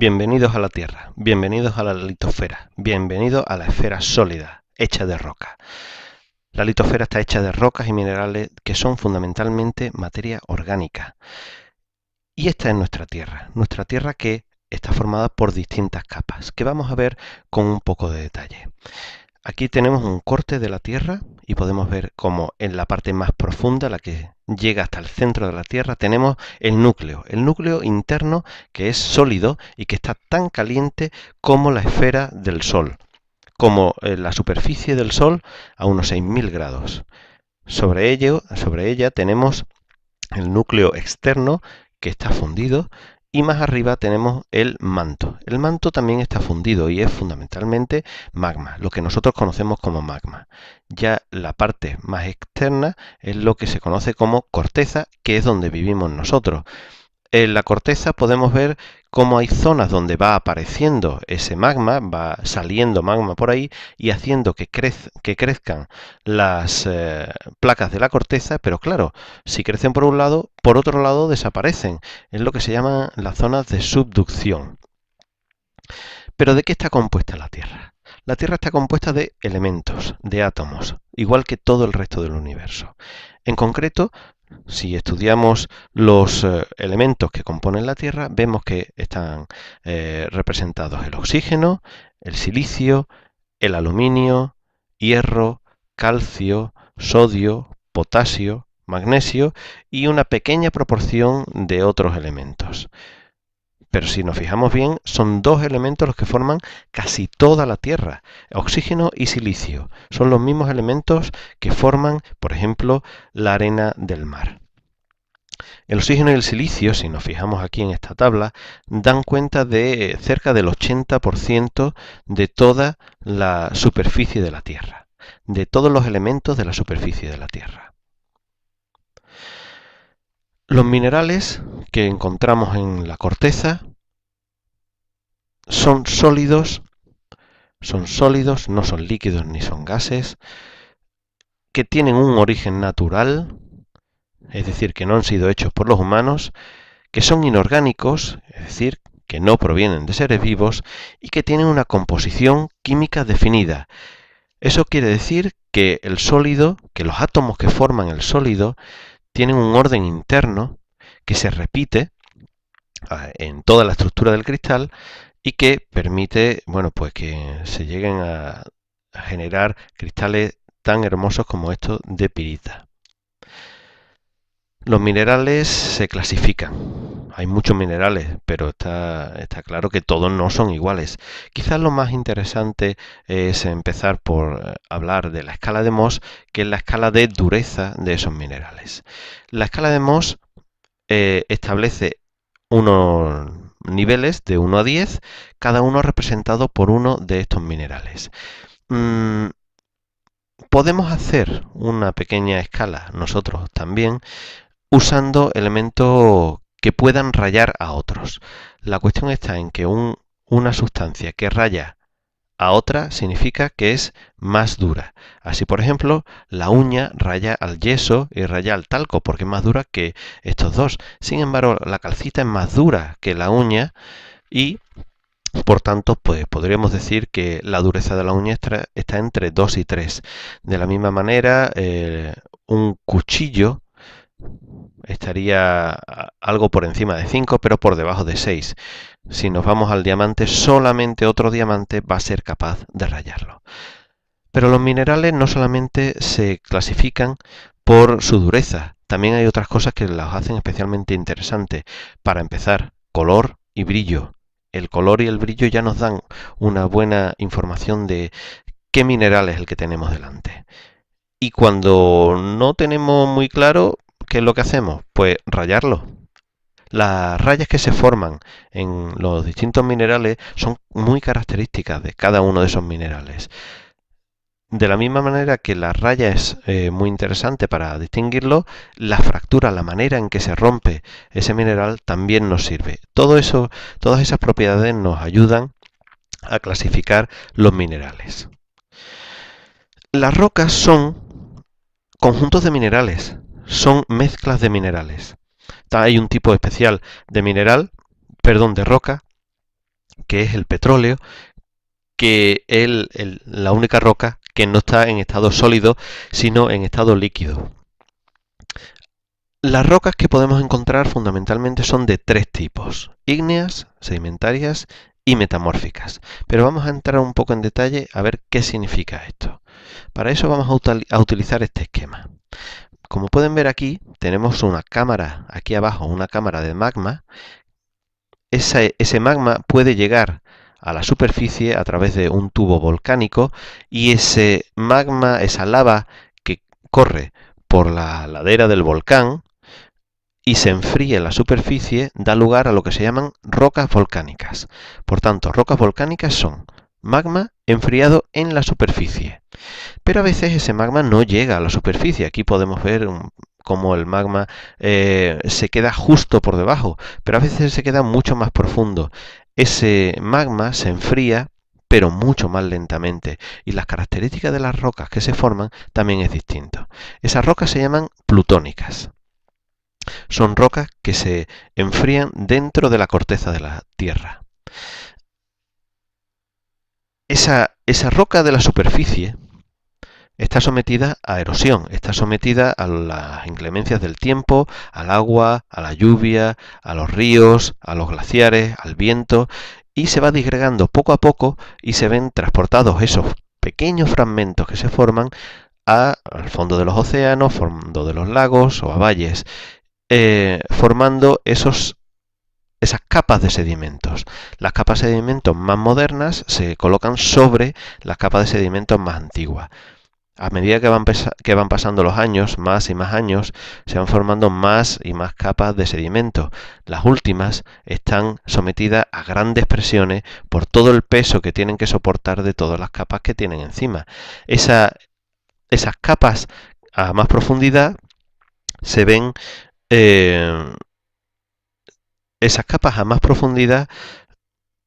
Bienvenidos a la Tierra, bienvenidos a la litosfera, bienvenidos a la esfera sólida, hecha de roca. La litosfera está hecha de rocas y minerales que son fundamentalmente materia orgánica. Y esta es nuestra Tierra que está formada por distintas capas, que vamos a ver con un poco de detalle. Aquí tenemos un corte de la Tierra y podemos ver cómo en la parte más profunda, la que llega hasta el centro de la Tierra, tenemos el núcleo interno que es sólido y que está tan caliente como la esfera del Sol, como la superficie del Sol a unos 6.000 grados. Sobre ella tenemos el núcleo externo que está fundido y más arriba tenemos el manto. El manto también está fundido y es fundamentalmente magma, lo que nosotros conocemos como magma. Ya la parte más externa es lo que se conoce como corteza, que es donde vivimos nosotros. En la corteza podemos ver cómo hay zonas donde va apareciendo ese magma, va saliendo magma por ahí y haciendo que crezcan las placas de la corteza, pero claro, si crecen por un lado, por otro lado desaparecen. Es lo que se llaman las zonas de subducción. ¿Pero de qué está compuesta la Tierra? La Tierra está compuesta de elementos, de átomos, igual que todo el resto del universo. En concreto, si estudiamos los elementos que componen la Tierra, vemos que están representados el oxígeno, el silicio, el aluminio, hierro, calcio, sodio, potasio, magnesio y una pequeña proporción de otros elementos. Pero si nos fijamos bien, son dos elementos los que forman casi toda la Tierra, oxígeno y silicio. Son los mismos elementos que forman, por ejemplo, la arena del mar. El oxígeno y el silicio, si nos fijamos aquí en esta tabla, dan cuenta de cerca del 80% de toda la superficie de la Tierra, de todos los elementos de la superficie de la Tierra. Los minerales que encontramos en la corteza son sólidos, no son líquidos ni son gases, que tienen un origen natural, es decir, que no han sido hechos por los humanos, que son inorgánicos, es decir, que no provienen de seres vivos y que tienen una composición química definida. Eso quiere decir que el sólido, que los átomos que forman el sólido, tienen un orden interno que se repite en toda la estructura del cristal y que permite, bueno, pues que se lleguen a generar cristales tan hermosos como estos de pirita. Los minerales se clasifican. Hay muchos minerales, pero está claro que todos no son iguales. Quizás lo más interesante es empezar por hablar de la escala de Mohs, que es la escala de dureza de esos minerales. La escala de Mohs establece unos niveles de 1 a 10, cada uno representado por uno de estos minerales. Podemos hacer una pequeña escala nosotros también, usando elementos que puedan rayar a otros. La cuestión está en que una sustancia que raya a otra significa que es más dura. Así, por ejemplo, la uña raya al yeso y raya al talco porque es más dura que estos dos. Sin embargo, la calcita es más dura que la uña y, por tanto, pues podríamos decir que la dureza de la uña está entre 2 y 3. De la misma manera, un cuchillo estaría algo por encima de 5, pero por debajo de 6. Si nos vamos al diamante, solamente otro diamante va a ser capaz de rayarlo. Pero los minerales no solamente se clasifican por su dureza, también hay otras cosas que los hacen especialmente interesantes. Para empezar, color y brillo. El color y el brillo ya nos dan una buena información de qué mineral es el que tenemos delante. Y cuando no tenemos muy claro, ¿qué es lo que hacemos? Pues rayarlo. Las rayas que se forman en los distintos minerales son muy características de cada uno de esos minerales. De la misma manera que la raya es muy interesante para distinguirlo, la fractura, la manera en que se rompe ese mineral también nos sirve. Todo eso, todas esas propiedades nos ayudan a clasificar los minerales. Las rocas son conjuntos de minerales, son mezclas de minerales. Hay un tipo especial de roca que es el petróleo, que es la única roca que no está en estado sólido, sino en estado líquido. Las rocas que podemos encontrar fundamentalmente son de tres tipos: ígneas, sedimentarias y metamórficas. Pero vamos a entrar un poco en detalle a ver qué significa esto. Para eso vamos a utilizar este esquema. Como pueden ver aquí, tenemos una cámara, aquí abajo una cámara de magma. Ese magma puede llegar a la superficie a través de un tubo volcánico, y ese magma, esa lava que corre por la ladera del volcán y se enfría en la superficie, da lugar a lo que se llaman rocas volcánicas. Por tanto, rocas volcánicas son magma enfriado en la superficie. Pero a veces ese magma no llega a la superficie. Aquí podemos ver cómo el magma se queda justo por debajo, pero a veces se queda mucho más profundo. Ese magma se enfría, pero mucho más lentamente, y las características de las rocas que se forman también es distinto. Esas rocas se llaman plutónicas. Son rocas que se enfrían dentro de la corteza de la Tierra. Esa roca de la superficie está sometida a erosión, está sometida a las inclemencias del tiempo, al agua, a la lluvia, a los ríos, a los glaciares, al viento, y se va disgregando poco a poco y se ven transportados esos pequeños fragmentos que se forman al fondo de los océanos, fondo de los lagos o a valles, formando esas capas de sedimentos. Las capas de sedimentos más modernas se colocan sobre las capas de sedimentos más antiguas. A medida que van pasando los años, más y más años, se van formando más y más capas de sedimento. Las últimas están sometidas a grandes presiones por todo el peso que tienen que soportar de todas las capas que tienen encima. Esas capas a más profundidad se ven... esas capas a más profundidad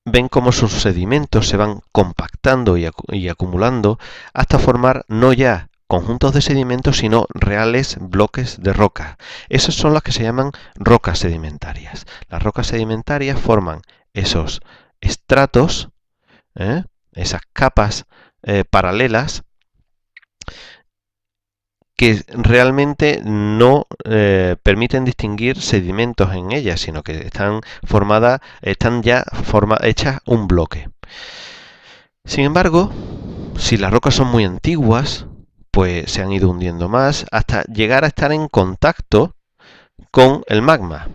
ven cómo sus sedimentos se van compactando y acumulando hasta formar no ya conjuntos de sedimentos, sino reales bloques de roca. Esas son las que se llaman rocas sedimentarias. Las rocas sedimentarias forman esos estratos, esas capas paralelas, que realmente no permiten distinguir sedimentos en ellas, sino que están hechas un bloque. Sin embargo, si las rocas son muy antiguas, pues se han ido hundiendo más hasta llegar a estar en contacto con el magma.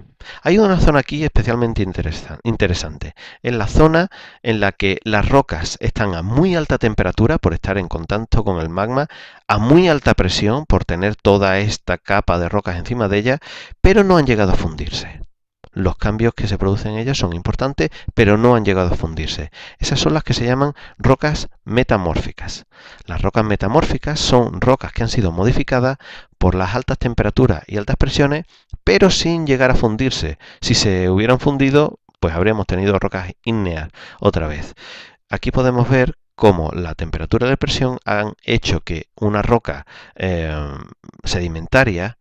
Hay una zona aquí especialmente interesante. Es la zona en la que las rocas están a muy alta temperatura por estar en contacto con el magma, a muy alta presión por tener toda esta capa de rocas encima de ellas, pero no han llegado a fundirse. Los cambios que se producen en ellas son importantes, pero no han llegado a fundirse. Esas son las que se llaman rocas metamórficas. Las rocas metamórficas son rocas que han sido modificadas por las altas temperaturas y altas presiones, pero sin llegar a fundirse. Si se hubieran fundido, pues habríamos tenido rocas ígneas otra vez. Aquí podemos ver cómo la temperatura y la presión han hecho que una roca sedimentaria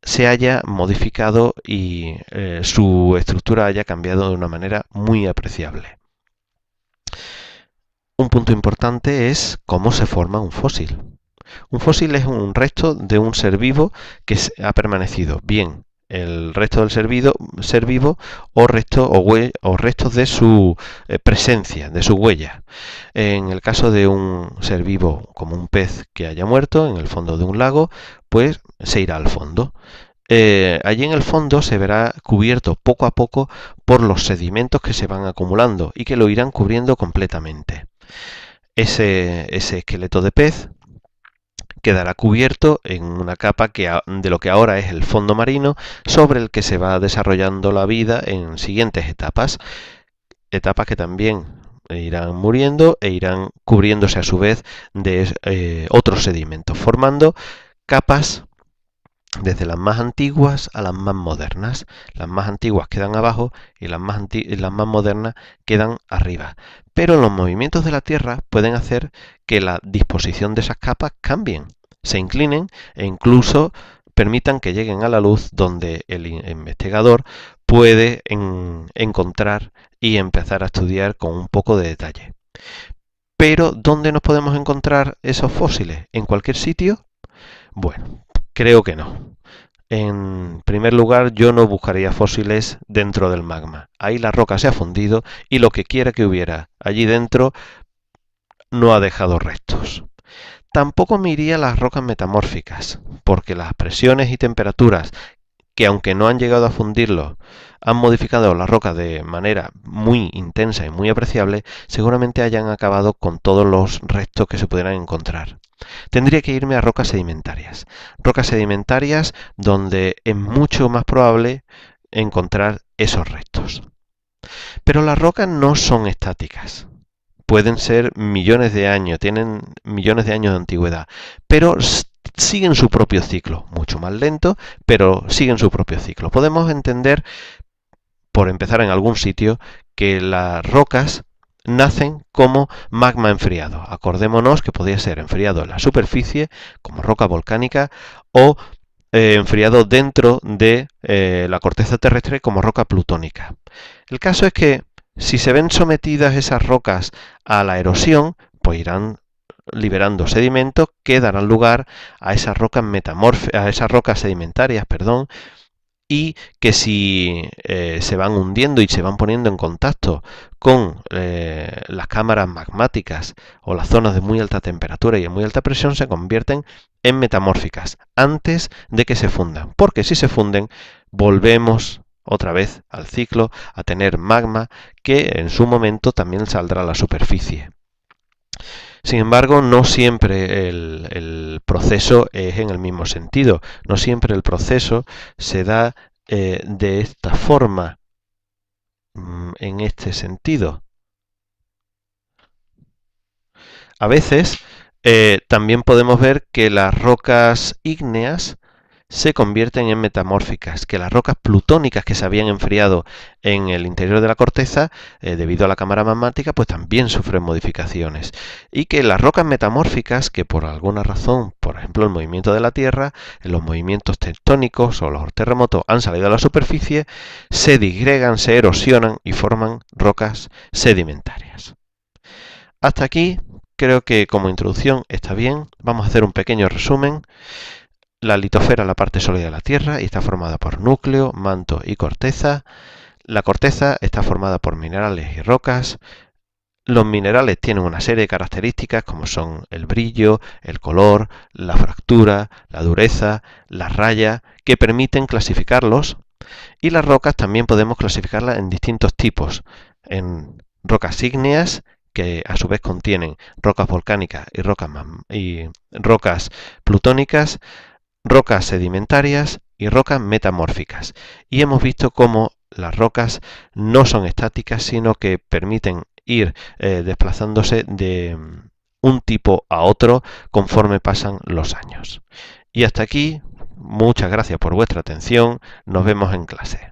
se haya modificado y su estructura haya cambiado de una manera muy apreciable. Un punto importante es cómo se forma un fósil. Un fósil es un resto de un ser vivo que ha permanecido, bien el resto del ser vivo o restos de su presencia, de su huella. En el caso de un ser vivo como un pez que haya muerto en el fondo de un lago, pues se irá al fondo. Allí en el fondo se verá cubierto poco a poco por los sedimentos que se van acumulando y que lo irán cubriendo completamente. Ese esqueleto de pez quedará cubierto en una capa de lo que ahora es el fondo marino, sobre el que se va desarrollando la vida en siguientes etapas que también irán muriendo e irán cubriéndose a su vez de otros sedimentos, formando capas desde las más antiguas a las más modernas. Las más antiguas quedan abajo y las más modernas quedan arriba. Pero los movimientos de la Tierra pueden hacer que la disposición de esas capas cambien, se inclinen e incluso permitan que lleguen a la luz, donde el investigador puede encontrar y empezar a estudiar con un poco de detalle. Pero, ¿dónde nos podemos encontrar esos fósiles? ¿En cualquier sitio? Bueno, creo que no. En primer lugar, yo no buscaría fósiles dentro del magma. Ahí la roca se ha fundido y lo que quiera que hubiera allí dentro no ha dejado restos. Tampoco me iría a las rocas metamórficas, porque las presiones y temperaturas que, aunque no han llegado a fundirlo, han modificado la roca de manera muy intensa y muy apreciable, seguramente hayan acabado con todos los restos que se pudieran encontrar. Tendría que irme a rocas sedimentarias. Rocas sedimentarias donde es mucho más probable encontrar esos restos. Pero las rocas no son estáticas. Pueden ser millones de años, tienen millones de años de antigüedad, pero siguen su propio ciclo, mucho más lento, pero siguen su propio ciclo. Podemos entender, por empezar en algún sitio, que las rocas nacen como magma enfriado. Acordémonos que podría ser enfriado en la superficie, como roca volcánica, o enfriado dentro de la corteza terrestre como roca plutónica. El caso es que si se ven sometidas esas rocas a la erosión, pues irán liberando sedimentos que darán lugar a esas rocas a esas rocas sedimentarias, y que si se van hundiendo y se van poniendo en contacto con las cámaras magmáticas o las zonas de muy alta temperatura y de muy alta presión, se convierten en metamórficas antes de que se fundan, porque si se funden volvemos otra vez al ciclo a tener magma que en su momento también saldrá a la superficie. Sin embargo, no siempre el proceso es en el mismo sentido, no siempre el proceso se da de esta forma, en este sentido. A veces también podemos ver que las rocas ígneas se convierten en metamórficas, que las rocas plutónicas que se habían enfriado en el interior de la corteza debido a la cámara magmática pues también sufren modificaciones, y que las rocas metamórficas que por alguna razón, por ejemplo el movimiento de la Tierra, los movimientos tectónicos o los terremotos han salido a la superficie, se disgregan, se erosionan y forman rocas sedimentarias. Hasta aquí creo que como introducción está bien. Vamos a hacer un pequeño resumen. La litosfera es la parte sólida de la Tierra y está formada por núcleo, manto y corteza. La corteza está formada por minerales y rocas. Los minerales tienen una serie de características como son el brillo, el color, la fractura, la dureza, las rayas, que permiten clasificarlos. Y las rocas también podemos clasificarlas en distintos tipos, en rocas ígneas, que a su vez contienen rocas volcánicas y rocas plutónicas, rocas sedimentarias y rocas metamórficas. Y hemos visto cómo las rocas no son estáticas, sino que permiten ir desplazándose de un tipo a otro conforme pasan los años. Y hasta aquí, muchas gracias por vuestra atención, nos vemos en clase.